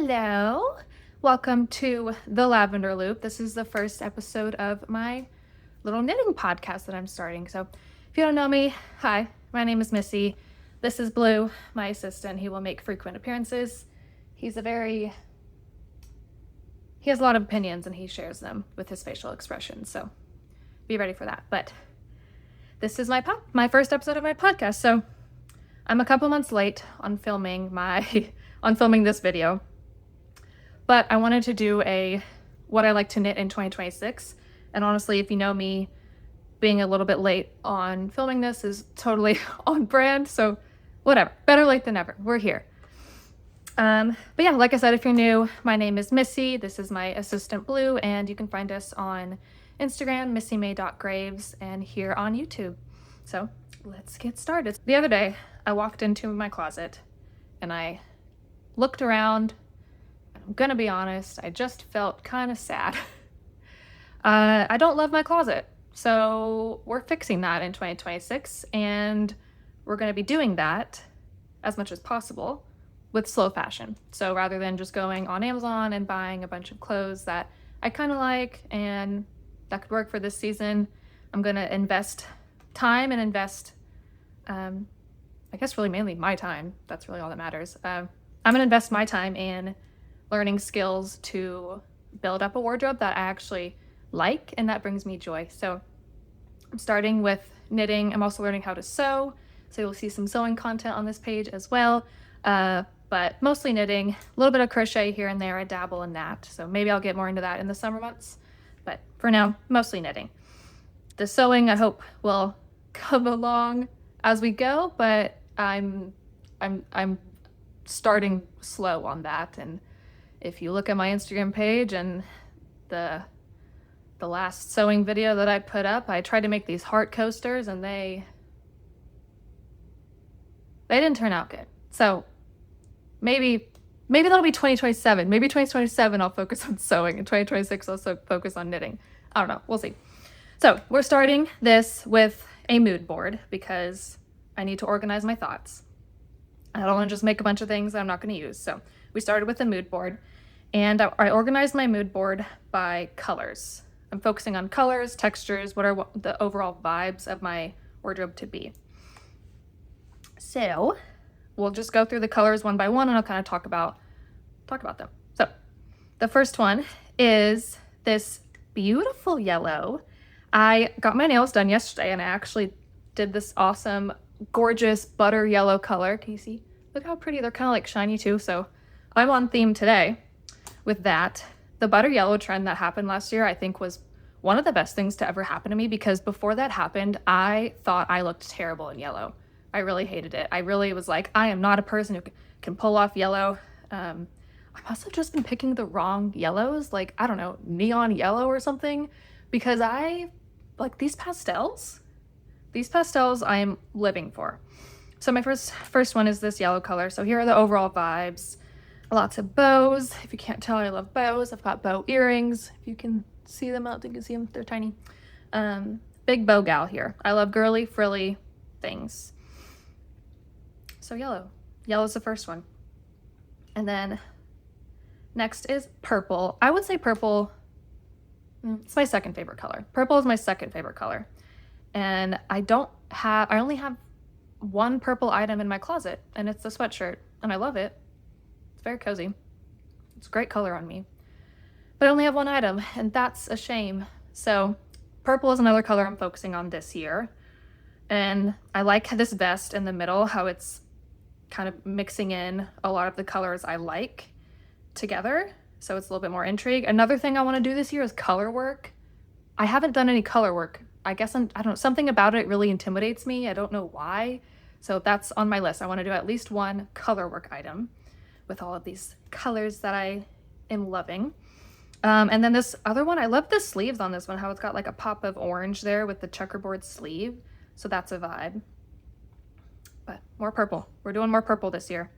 Hello, welcome to the Lavender Loop. This is the first episode of my little knitting podcast that I'm starting. So if you don't know me, hi, my name is Missy. This is Blue, my assistant. He will make frequent appearances. He has a lot of opinions and he shares them with his facial expressions. So be ready for that. But this is my first episode of my podcast. So I'm a couple months late on filming this video, but I wanted to do what I like to knit in 2026. And honestly, if you know me, being a little bit late on filming this is totally on brand. So whatever, better late than never. We're here. But yeah, like I said, if you're new, my name is Missy. This is my assistant Blue, and you can find us on Instagram, missymay.graves, and here on YouTube. So let's get started. The other day, I walked into my closet and I looked around. I'm gonna be honest, I just felt kind of sad. I don't love my closet, so we're fixing that in 2026, and we're gonna be doing that as much as possible with slow fashion. So rather than just going on Amazon and buying a bunch of clothes that I kind of like and that could work for this season, I'm gonna invest time and invest I guess really mainly my time. That's really all that matters. I'm gonna invest my time in learning skills to build up a wardrobe that I actually like and that brings me joy. So I'm starting with knitting. I'm also learning how to sew. So you'll see some sewing content on this page as well. But mostly knitting, a little bit of crochet here and there. I dabble in that. So maybe I'll get more into that in the summer months. But for now, mostly knitting. The sewing, I hope, will come along as we go, but I'm starting slow on that. And if you look at my Instagram page and the last sewing video that I put up, I tried to make these heart coasters and they didn't turn out good. So maybe that'll be 2027. Maybe 2027 I'll focus on sewing, and 2026 I'll also focus on knitting. I don't know, we'll see. So we're starting this with a mood board because I need to organize my thoughts. I don't want to just make a bunch of things that I'm not going to use. So we started with a mood board, and I organized my mood board by colors. I'm focusing on colors, textures, what are the overall vibes of my wardrobe to be. So we'll just go through the colors one by one and I'll kind of talk about them. So the first one is this beautiful yellow. I got my nails done yesterday and I actually did this awesome, gorgeous butter yellow color. Can you see? Look how pretty. They're kind of like shiny too. So I'm on theme today with that. The butter yellow trend that happened last year, I think was one of the best things to ever happen to me, because before that happened, I thought I looked terrible in yellow. I really hated it. I really was like, I am not a person who can pull off yellow. I must have just been picking the wrong yellows, like, I don't know, neon yellow or something, because I like these pastels. These pastels I am living for. So my first one is this yellow color. So here are the overall vibes. Lots of bows. If you can't tell, I love bows. I've got bow earrings. If you can see them out, you can see them. They're tiny. Big bow gal here. I love girly, frilly things. So yellow. Yellow's the first one. And then next is purple. I would say purple, it's my second favorite color. Purple is my second favorite color. And I only have one purple item in my closet, and it's the sweatshirt, and I love it. It's very cozy. It's a great color on me. But I only have one item, and that's a shame. So purple is another color I'm focusing on this year. And I like this vest in the middle, how it's kind of mixing in a lot of the colors I like together. So it's a little bit more intrigue. Another thing I want to do this year is color work. I haven't done any color work. I guess I don't know, something about it really intimidates me. I don't know why. So that's on my list. I want to do at least one color work item with all of these colors that I am loving. And then this other one, I love the sleeves on this one, how it's got like a pop of orange there with the checkerboard sleeve. So that's a vibe. But more purple. We're doing more purple this year.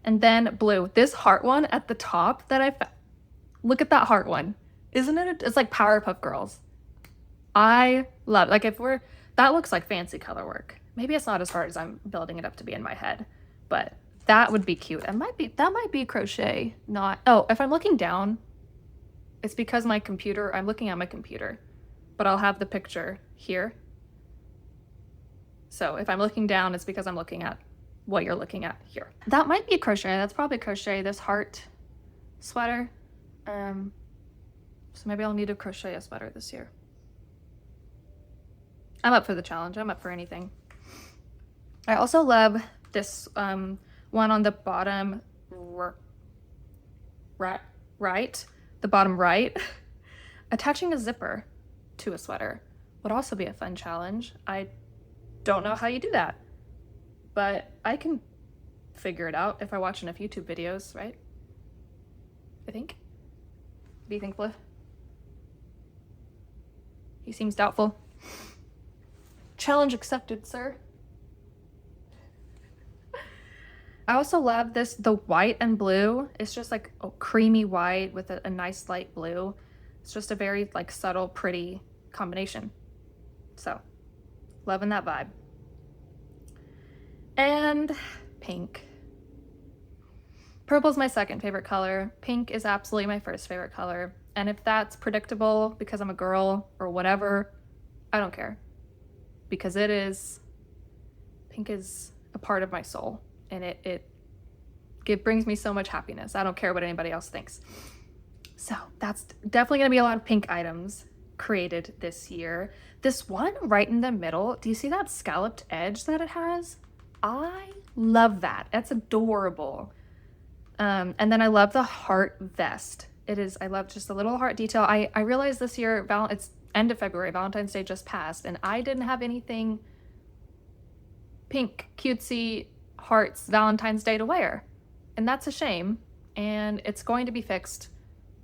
And then blue. This heart one at the top that look at that heart one. Isn't it? It's like Powerpuff Girls. I love, like, that looks like fancy color work. Maybe it's not as hard as I'm building it up to be in my head, but That would be cute. That might be crochet, not, oh, if I'm looking down, it's because my computer, I'm looking at my computer, but I'll have the picture here. So if I'm looking down, it's because I'm looking at what you're looking at here. That might be crochet. That's probably crochet, this heart sweater. So maybe I'll need to crochet a sweater this year. I'm up for the challenge. I'm up for anything. I also love this one on the bottom right, the bottom right. Attaching a zipper to a sweater would also be a fun challenge. I don't know how you do that, but I can figure it out if I watch enough YouTube videos, right? I think. What do you think, Bliff? He seems doubtful. Challenge accepted, sir. I also love this, the white and blue. It's just like a creamy white with a nice light blue. It's just a very like subtle, pretty combination. So, loving that vibe. And pink. Purple's my second favorite color. Pink is absolutely my first favorite color. And if that's predictable because I'm a girl or whatever, I don't care. Because pink is a part of my soul. And it brings me so much happiness. I don't care what anybody else thinks. So that's definitely going to be a lot of pink items created this year. This one right in the middle, do you see that scalloped edge that it has? I love that. That's adorable. And then I love the heart vest. I love just the little heart detail. I realized this year, it's end of February, Valentine's Day just passed, and I didn't have anything pink, cutesy, hearts Valentine's Day to wear. And that's a shame. And it's going to be fixed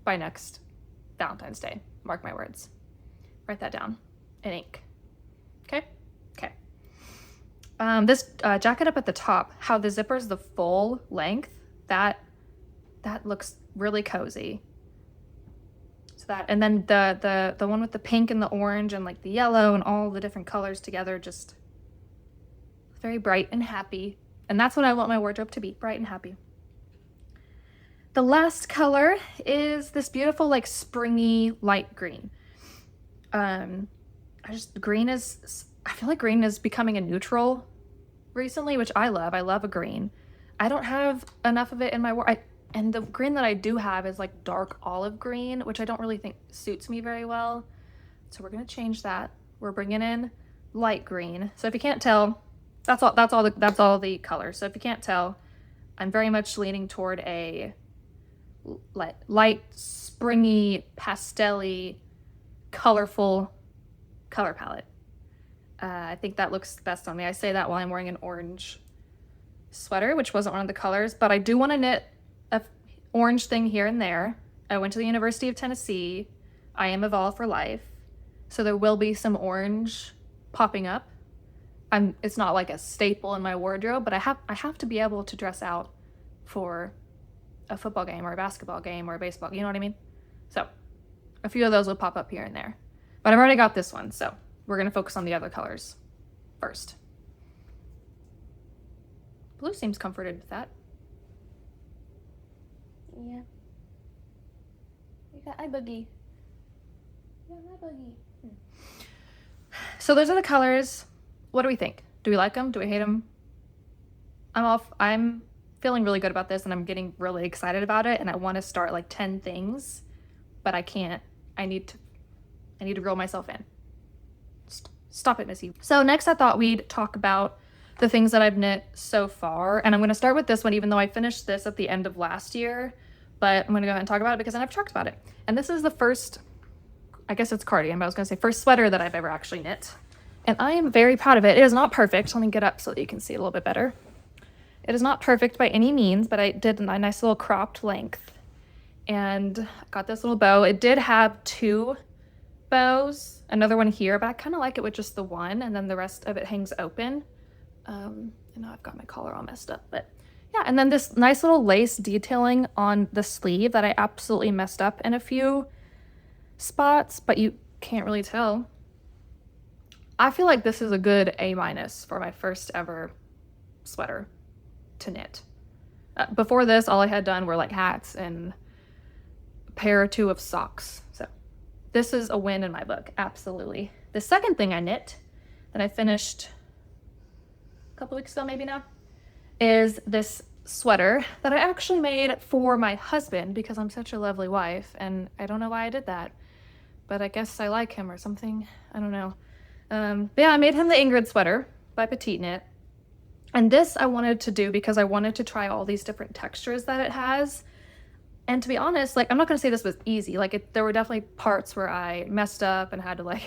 by next Valentine's Day. Mark my words. Write that down in ink. Okay? Okay. This jacket up at the top, how the zipper is the full length, that looks really cozy. So that, and then the one with the pink and the orange and like the yellow and all the different colors together, just very bright and happy. And that's what I want my wardrobe to be, bright and happy. The last color is this beautiful, like springy light green. I feel like green is becoming a neutral recently, which I love. I love a green. I don't have enough of it in my wardrobe. And the green that I do have is like dark olive green, which I don't really think suits me very well. So we're gonna change that. We're bringing in light green. So if you can't tell, that's all the colors. So if you can't tell, I'm very much leaning toward a light, springy, pastel-y, colorful color palette. I think that looks best on me. I say that while I'm wearing an orange sweater, which wasn't one of the colors, but I do want to knit a orange thing here and there. I went to the University of Tennessee. I am Evolve for life. So there will be some orange popping up. It's not like a staple in my wardrobe, but I have to be able to dress out for a football game or a basketball game or a baseball, you know what I mean? So a few of those will pop up here and there. But I've already got this one, so we're gonna focus on the other colors first. Blue seems comforted with that. Yeah. You got eye boogie. Yeah, eye boogie. So those are the colors. What do we think? Do we like them? Do we hate them? I'm feeling really good about this, and I'm getting really excited about it, and I want to start like 10 things, but I can't. I need to reel myself in. Stop it, Missy. So next I thought we'd talk about the things that I've knit so far, and I'm going to start with this one, even though I finished this at the end of last year, but I'm going to go ahead and talk about it because I never talked about it. And this is the first, I guess it's cardigan, but I was going to say first sweater that I've ever actually knit. And I am very proud of it. It is not perfect. Let me get up so that you can see it a little bit better. It is not perfect by any means, but I did a nice little cropped length. And got this little bow. It did have 2 bows, another one here, but I kind of like it with just the one, and then the rest of it hangs open. And now I've got my collar all messed up, but yeah. And then this nice little lace detailing on the sleeve that I absolutely messed up in a few spots, but you can't really tell. I feel like this is a good A- for my first ever sweater to knit. before this, all I had done were like hats and a pair or two of socks. So this is a win in my book, absolutely. The second thing I knit that I finished a couple weeks ago, maybe now, is this sweater that I actually made for my husband because I'm such a lovely wife, and I don't know why I did that, but I guess I like him or something. I don't know. But yeah, I made him the Ingrid sweater by PetiteKnit. And this I wanted to do because I wanted to try all these different textures that it has. And to be honest, like, I'm not going to say this was easy. Like, there were definitely parts where I messed up and had to like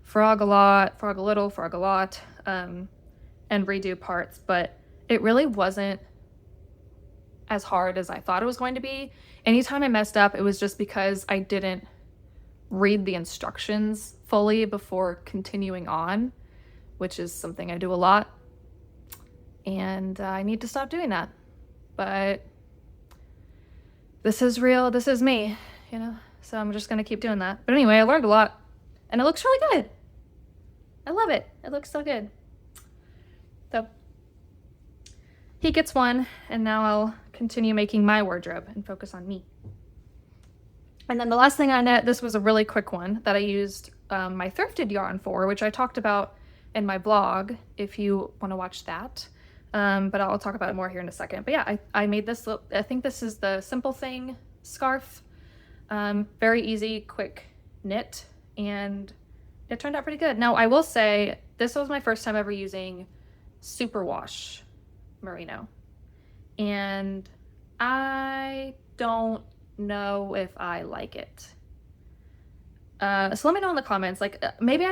frog a lot, frog a little, frog a lot, and redo parts. But it really wasn't as hard as I thought it was going to be. Anytime I messed up, it was just because I didn't read the instructions fully before continuing on, which is something I do a lot. And I need to stop doing that. But this is real, this is me, you know? So I'm just gonna keep doing that. But anyway, I learned a lot, and it looks really good. I love it. It looks so good. So he gets one, and now I'll continue making my wardrobe and focus on me. And then the last thing I knit, this was a really quick one that I used my thrifted yarn for, which I talked about in my blog if you want to watch that. But I'll talk about it more here in a second. But yeah, I made this, I think this is the Simple Thing scarf. Very easy, quick knit, and it turned out pretty good. Now, I will say, this was my first time ever using superwash merino. And I don't know if I like it. So let me know in the comments, like, maybe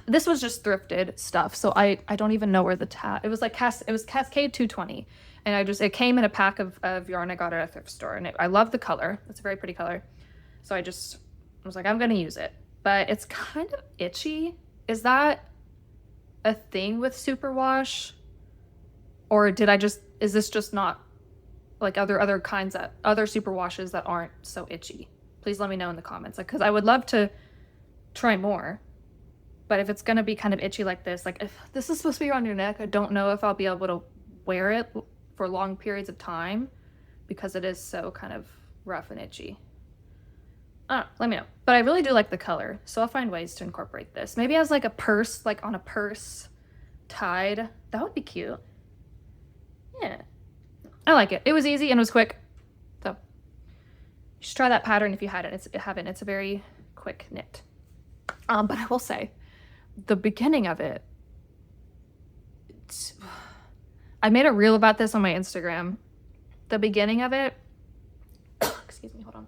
this was just thrifted stuff, so I don't even know where the it was like it was Cascade 220, and it came in a pack of yarn I got at a thrift store, and I love the color. It's a very pretty color, so I was like, I'm gonna use it, but it's kind of itchy. Is that a thing with superwash, or is this just not like other superwashes that aren't so itchy? Please let me know in the comments, like, because I would love to try more. But if it's gonna be kind of itchy like this, like if this is supposed to be around your neck, I don't know if I'll be able to wear it for long periods of time because it is so kind of rough and itchy. Let me know. But I really do like the color, so I'll find ways to incorporate this. Maybe as like a purse, like on a purse tied. That would be cute. Yeah, I like it. It was easy and it was quick. So you should try that pattern if you haven't. It's a very quick knit. But I will say, the beginning of it, I made a reel about this on my Instagram. The beginning of it, excuse me, hold on.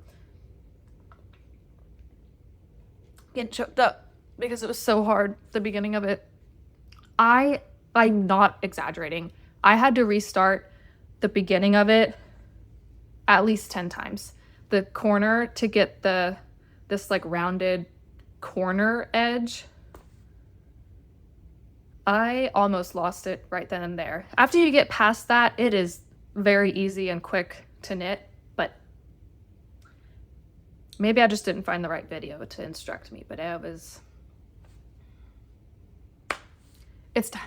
Getting choked up because it was so hard, the beginning of it. I'm not exaggerating. I had to restart the beginning of it at least 10 times. The corner to get this like rounded corner edge, I almost lost it right then and there. After you get past that, it is very easy and quick to knit, but maybe I just didn't find the right video to instruct me, but it's done.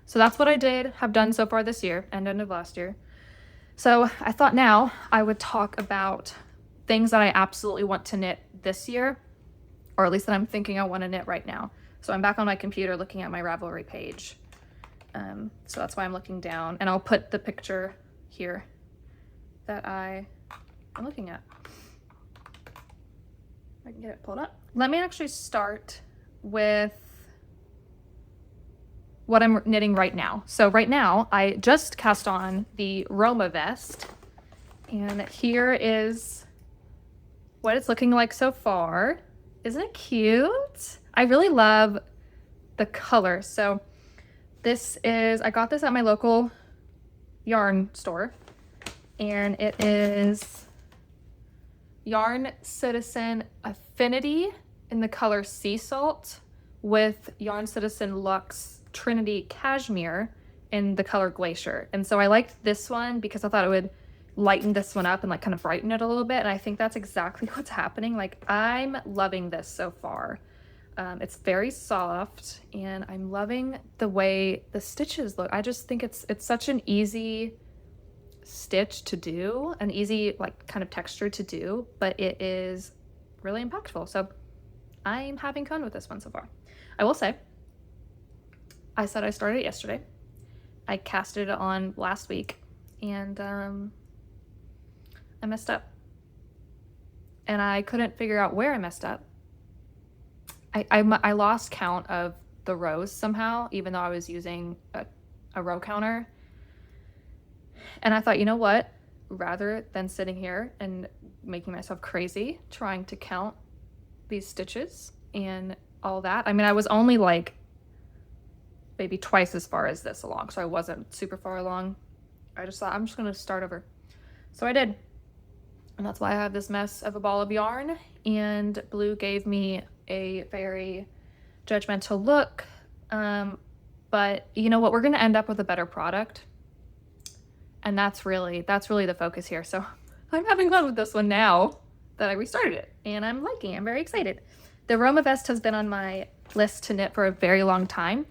So that's what I have done so far this year and end of last year. So I thought now I would talk about things that I absolutely want to knit this year, or at least that I'm thinking I want to knit right now. So I'm back on my computer looking at my Ravelry page. So that's why I'm looking down, and I'll put the picture here that I am looking at. I can get it pulled up. Let me actually start with what I'm knitting right now. So right now I just cast on the Roma Vest, and here is what it's looking like so far. Isn't it cute? I really love the color. So I got this at my local yarn store, and it is Yarn Citizen Affinity in the color Sea Salt with Yarn Citizen Luxe Trinity Cashmere in the color Glacier. And so I liked this one because I thought it would lighten this one up and like kind of brighten it a little bit, and I think that's exactly what's happening. Like, I'm loving this so far. It's very soft, and I'm loving the way the stitches look. I just think it's such an easy stitch to do, an easy like kind of texture to do, but it is really impactful. So I'm having fun with this one so far. I will say, I said I started it yesterday. I casted it on last week, and I messed up. And I couldn't figure out where I messed up. I lost count of the rows somehow, even though I was using a row counter. And I thought, you know what? Rather than sitting here and making myself crazy trying to count these stitches and all that. I mean, I was only like maybe twice as far as this along, so I wasn't super far along. I just thought, I'm just going to start over. So I did. And that's why I have this mess of a ball of yarn. And Blue gave me a very judgmental look. But you know what? We're going to end up with a better product. And that's really the focus here. So I'm having fun with this one now that I restarted it. And I'm liking it. I'm very excited. The Roma Vest has been on my list to knit for a very long time.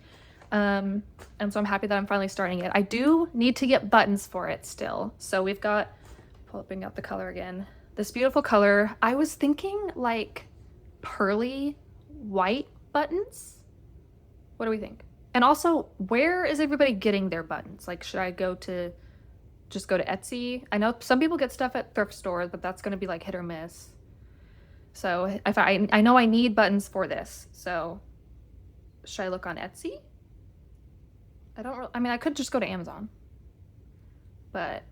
And so I'm happy that I'm finally starting it. I do need to get buttons for it still. So we've got, bring out the color again. This beautiful color. I was thinking like pearly white buttons. What do we think? And also, where is everybody getting their buttons? Like, should I just go to Etsy? I know some people get stuff at thrift stores, but that's going to be like hit or miss. So if I know I need buttons for this. So should I look on Etsy? I mean, I could just go to Amazon, but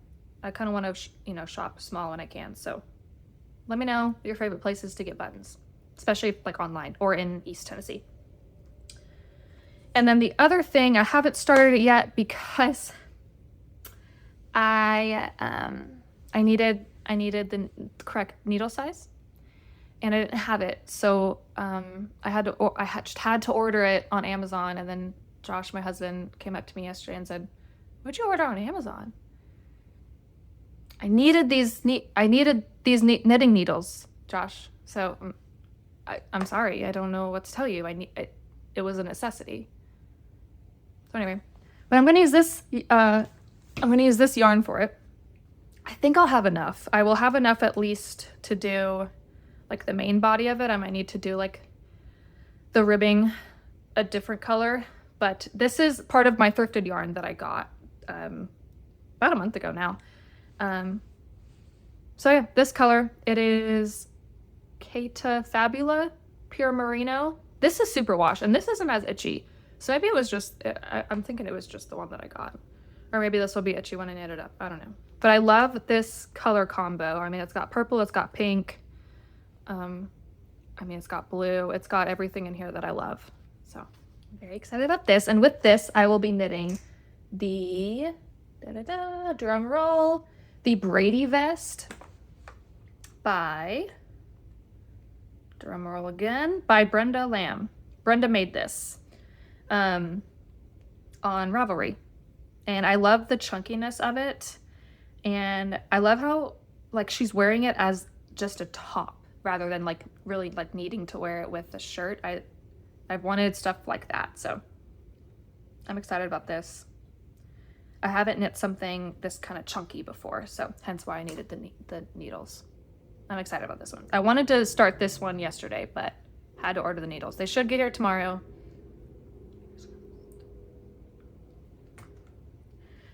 I kind of want to, shop small when I can. So let me know your favorite places to get buttons, especially like online or in East Tennessee. And then the other thing, I haven't started it yet because I needed the correct needle size, and I didn't have it. So I just had to order it on Amazon. And then Josh, my husband, came up to me yesterday and said, "What'd you order on Amazon?" I needed these knitting needles, Josh. So I'm sorry. I don't know what to tell you. It was a necessity. So anyway, but I'm going to use this. I'm going to use this yarn for it. I think I'll have enough. I will have enough at least to do like the main body of it. I might need to do like the ribbing a different color, but this is part of my thrifted yarn that I got about a month ago now. So yeah, this color, it is Kata Fabula Pure Merino. This is superwash, and this isn't as itchy. So maybe it was just, I'm thinking it was just the one that I got. Or maybe this will be itchy when I knit it up. I don't know. But I love this color combo. I mean, it's got purple, it's got pink. It's got blue. It's got everything in here that I love. So I'm very excited about this. And with this, I will be knitting the, drum roll, the Brady Vest by, drum roll again, by Brenda Lamb. Brenda made this on Ravelry. And I love the chunkiness of it. And I love how like she's wearing it as just a top rather than like really like needing to wear it with a shirt. I've wanted stuff like that. So I'm excited about this. I haven't knit something this kind of chunky before, so hence why I needed the needles. I'm excited about this one. I wanted to start this one yesterday, but had to order the needles. They should get here tomorrow.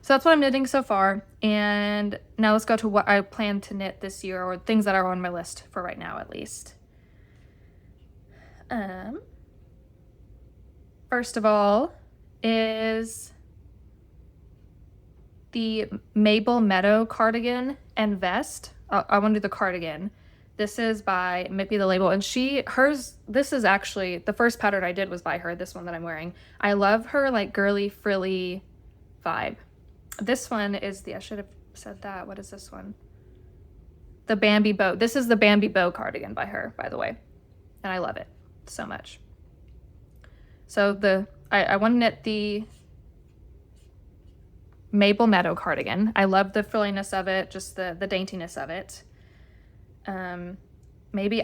So that's what I'm knitting so far. And now let's go to what I plan to knit this year, or things that are on my list for right now, at least. First of all is the Maple Meadow cardigan and vest. I want to do the cardigan. This is by Mipi the label, and this is actually, the first pattern I did was by her, this one that I'm wearing. I love her like girly frilly vibe. This one is I should have said that. What is this one? The Bambi Bow. This is the Bambi Bow cardigan by her, by the way. And I love it so much. So I want to knit the Maple Meadow cardigan. I love the frilliness of it, just the daintiness of it. Maybe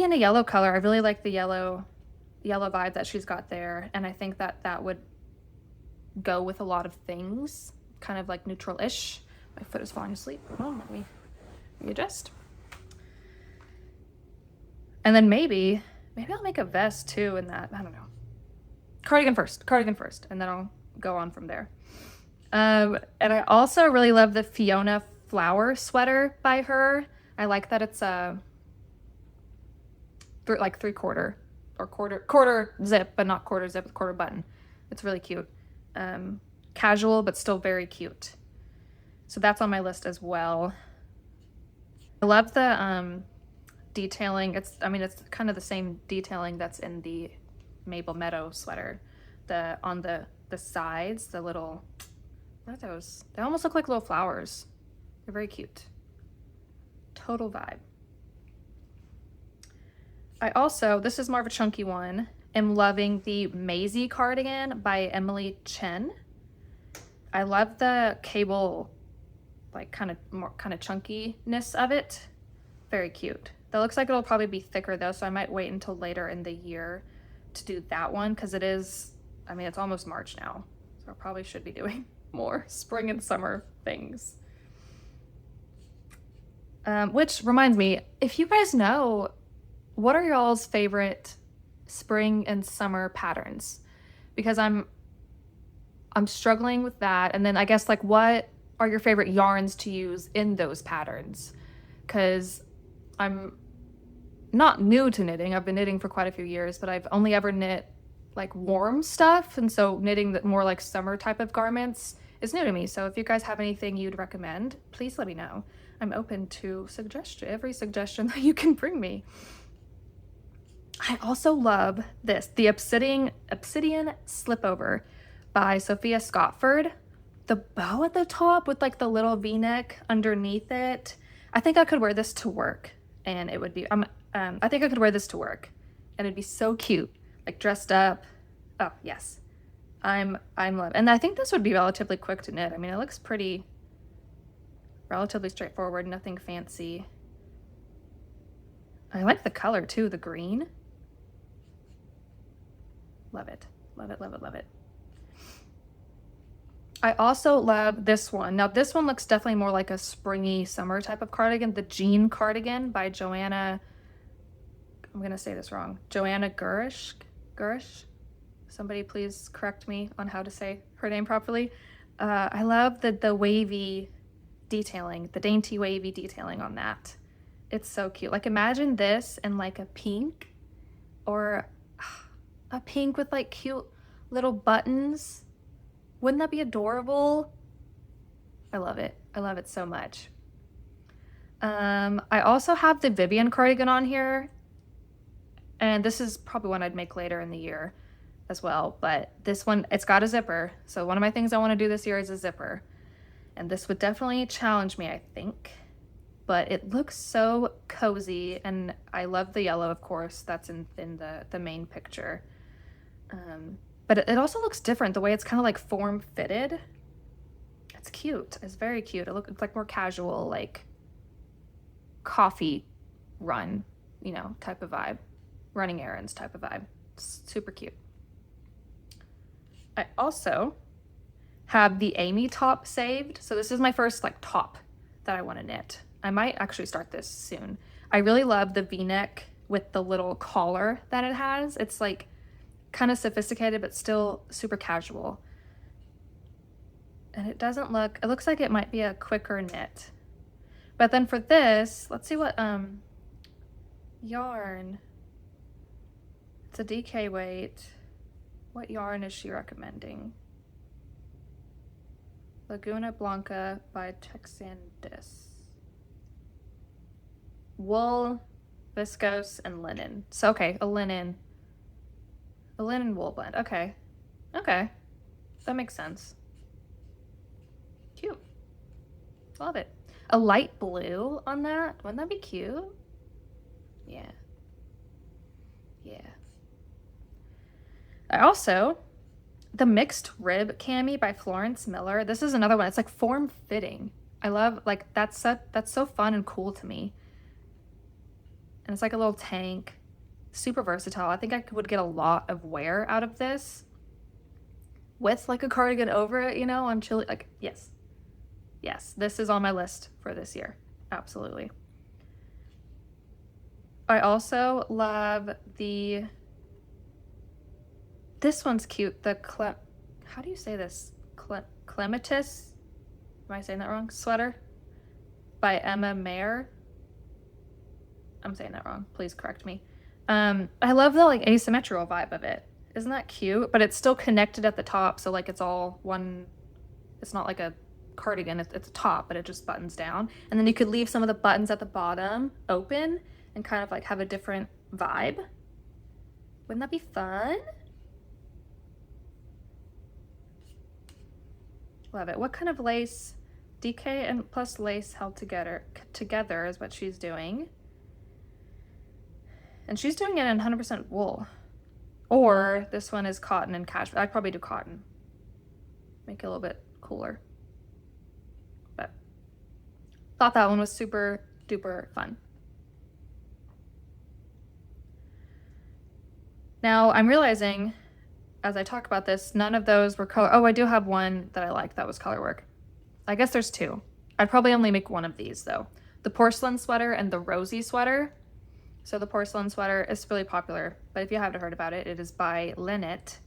in a yellow color. I really like the yellow yellow vibe that she's got there, and I think that that would go with a lot of things, kind of like neutral-ish. My foot is falling asleep. Hold on, let me readjust. And then maybe I'll make a vest too in that. I don't know. Cardigan first, and then I'll go on from there. And I also really love the Fiona flower sweater by her. I like that it's a like 3/4 or quarter zip, but not quarter zip with quarter button. It's really cute. Casual, but still very cute. So that's on my list as well. I love the detailing. It's kind of the same detailing that's in the Maple Meadow sweater. On the sides, the little, what are those? They almost look like little flowers. They're very cute. Total vibe. I also, this is more of a chunky one, am loving the Maisie cardigan by Emily Chen. I love the cable, like kind of chunkiness of it. Very cute. That looks like it'll probably be thicker though, so I might wait until later in the year to do that one, because it is, I mean, it's almost March now, so I probably should be doing more spring and summer things. Which reminds me, if you guys know, what are y'all's favorite spring and summer patterns? Because I'm struggling with that. And then I guess, like, what are your favorite yarns to use in those patterns? Because I'm not new to knitting. I've been knitting for quite a few years, but I've only ever knit like warm stuff. And so knitting the more like summer type of garments is new to me. So if you guys have anything you'd recommend, please let me know. I'm open to every suggestion that you can bring me. I also love this, the Obsidian Slipover by Sophia Scottford. The bow at the top with like the little V-neck underneath it. I think I could wear this to work, and it would be, I think I could wear this to work, and it'd be so cute, like dressed up. Oh yes, I'm loving, and I think this would be relatively quick to knit. I mean, it looks pretty relatively straightforward, nothing fancy. I like the color too, the green. Love it, love it, love it, love it. I also love this one. Now this one looks definitely more like a springy summer type of cardigan, the Jean Cardigan by Joanna, I'm gonna say this wrong, Joanna Gurish. Somebody please correct me on how to say her name properly. I love the wavy detailing, the dainty wavy detailing on that. It's so cute. Like imagine this in like a pink, or a pink with like cute little buttons. Wouldn't that be adorable? I love it. I love it so much. I also have the Vivian cardigan on here, and this is probably one I'd make later in the year as well, but this one, it's got a zipper. So one of my things I want to do this year is a zipper, and this would definitely challenge me, I think, but it looks so cozy, and I love the yellow, of course, that's in the main picture. But it also looks different, the way it's kind of like form-fitted. It's cute. It's very cute. It's like more casual, like coffee run, you know, type of vibe. Running errands type of vibe. It's super cute. I also have the Amy top saved. So this is my first like top that I want to knit. I might actually start this soon. I really love the V-neck with the little collar that it has. It's like kind of sophisticated, but still super casual. And it looks like it might be a quicker knit. But then for this, let's see what yarn. It's a DK weight. What yarn is she recommending? Laguna Blanca by Texandis. Wool, viscose, and linen. So okay, a linen wool blend. Okay. That makes sense. Cute. Love it. A light blue on that. Wouldn't that be cute? Yeah. I also, the Mixed Rib Cami by Florence Miller. This is another one. It's like form-fitting. I love, like, that's so fun and cool to me. And it's like a little tank. Super versatile. I think I would get a lot of wear out of this with like a cardigan over it, you know, on chilly. Like, yes. Yes, this is on my list for this year. Absolutely. I also love this one's cute. How do you say this? Clematis? Am I saying that wrong? Sweater by Emma Mayer. I'm saying that wrong. Please correct me. I love the like asymmetrical vibe of it. Isn't that cute? But it's still connected at the top, so like it's all one. It's not like a cardigan. It's a top, but it just buttons down. And then you could leave some of the buttons at the bottom open and kind of like have a different vibe. Wouldn't that be fun? Love it. What kind of lace? DK and plus lace held together is what she's doing. And she's doing it in 100% wool. Or this one is cotton and cashmere. I'd probably do cotton. Make it a little bit cooler. But thought that one was super duper fun. Now I'm realizing as I talk about this, none of those were color. Oh, I do have one that I like that was color work. I guess there's two. I'd probably only make one of these though. The porcelain sweater and the rosy sweater. So the porcelain sweater is really popular, but if you haven't heard about it, it is by Knit.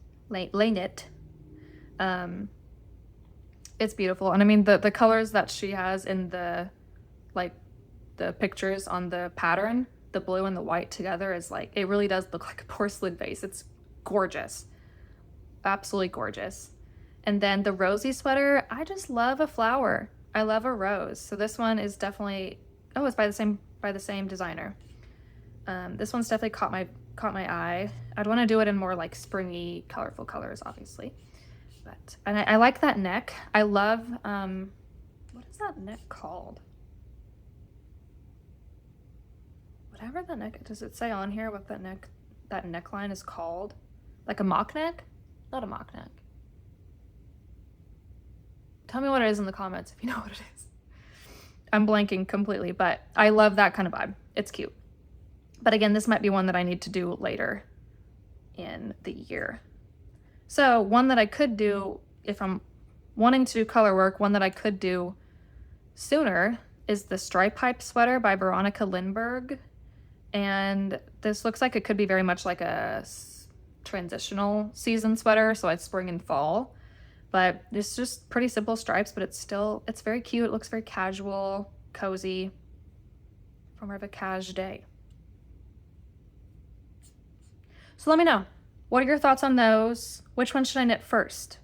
It's beautiful. And I mean, the colors that she has in the pictures on the pattern, the blue and the white together is like, it really does look like a porcelain vase. It's gorgeous. Absolutely gorgeous. And then the rosy sweater, I just love a flower. I love a rose. So this one is definitely, oh, it's by the same designer. This one's definitely caught my eye. I'd want to do it in more like springy, colorful colors, obviously. And I like that neck. I love, what is that neck called? Whatever that neck, does it say on here what that neckline is called? Like a mock neck? Not a mock neck. Tell me what it is in the comments if you know what it is. I'm blanking completely, but I love that kind of vibe. It's cute. But again, this might be one that I need to do later in the year. So one that I could do if I'm wanting to do color work, one that I could do sooner is the Stripe Hype sweater by Veronica Lindbergh. And this looks like it could be very much like a transitional season sweater, so it's spring and fall. But it's just pretty simple stripes, but it's very cute. It looks very casual, cozy, for more of a cash day. So let me know, what are your thoughts on those? Which one should I knit first?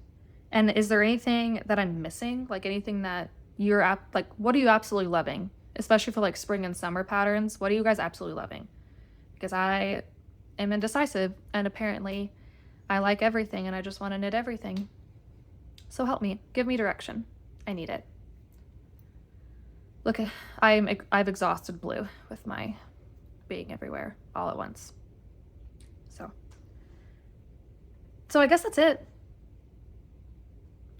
And is there anything that I'm missing? Like anything that you're what are you absolutely loving? Especially for like spring and summer patterns. What are you guys absolutely loving? Because I am indecisive and apparently I like everything and I just want to knit everything. So help me, give me direction. I need it. Look, I've exhausted blue with my being everywhere all at once. So I guess that's it.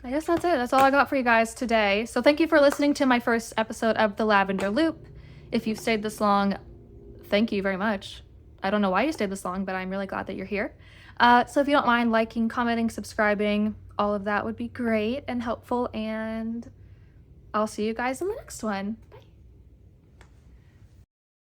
That's all I got for you guys today. So thank you for listening to my first episode of the Lavender Loop. If you've stayed this long, thank you very much. I don't know why you stayed this long, but I'm really glad that you're here. So if you don't mind liking, commenting, subscribing, all of that would be great and helpful. And I'll see you guys in the next one.